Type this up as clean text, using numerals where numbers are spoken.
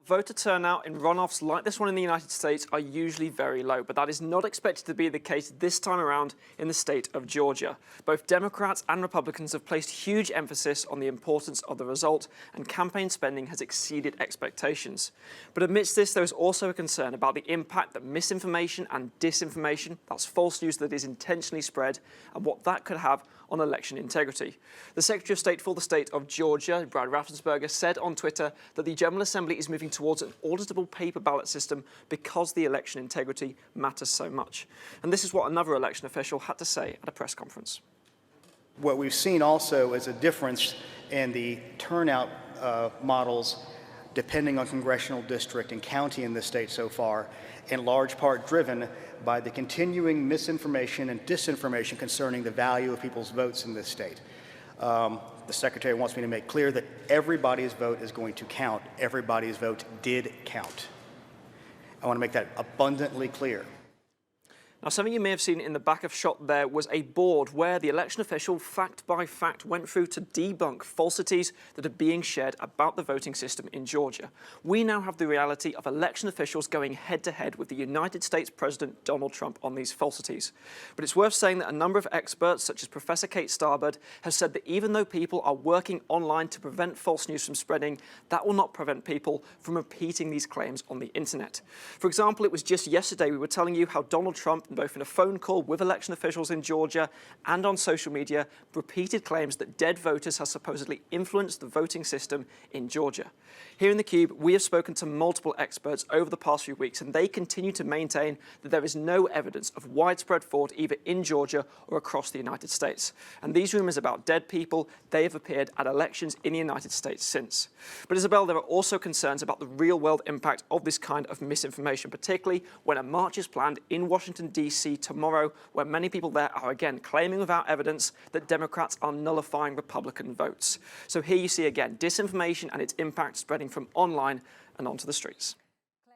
Voter turnout in runoffs like this one in the United States are usually very low, but that is not expected to be the case this time around in the state of Georgia. Both Democrats and Republicans have placed huge emphasis on the importance of the result, and campaign spending has exceeded expectations. But amidst this, there is also a concern about the impact that misinformation and disinformation, that's false news that is intentionally spread, and what that could have on election integrity. The Secretary of State for the state of Georgia, Brad Raffensperger, said on Twitter that the General Assembly is moving towards an auditable paper ballot system because the election integrity matters so much. And this is what another election official had to say at a press conference. What we've seen also is a difference in the turnout models depending on congressional district and county in the state so far, in large part driven by the continuing misinformation and disinformation concerning the value of people's votes in this state. The Secretary wants me to make clear that everybody's vote is going to count. Everybody's vote did count. I want to make that abundantly clear. Now, something you may have seen in the back of shot there was a board where the election official, fact by fact, went through to debunk falsities that are being shared about the voting system in Georgia. We now have the reality of election officials going head-to-head with the United States President Donald Trump on these falsities. But it's worth saying that a number of experts, such as Professor Kate Starbird, have said that even though people are working online to prevent false news from spreading, that will not prevent people from repeating these claims on the internet. For example, it was just yesterday we were telling you how Donald Trump, both in a phone call with election officials in Georgia and on social media, repeated claims that dead voters have supposedly influenced the voting system in Georgia. Here in theCUBE, we have spoken to multiple experts over the past few weeks, and they continue to maintain that there is no evidence of widespread fraud either in Georgia or across the United States. And these rumours about dead people, they have appeared at elections in the United States since. But Isabel, there are also concerns about the real-world impact of this kind of misinformation, particularly when a march is planned in Washington, D.C. tomorrow, where many people there are again claiming without evidence that Democrats are nullifying Republican votes. So here you see again disinformation and its impact spreading from online and onto the streets.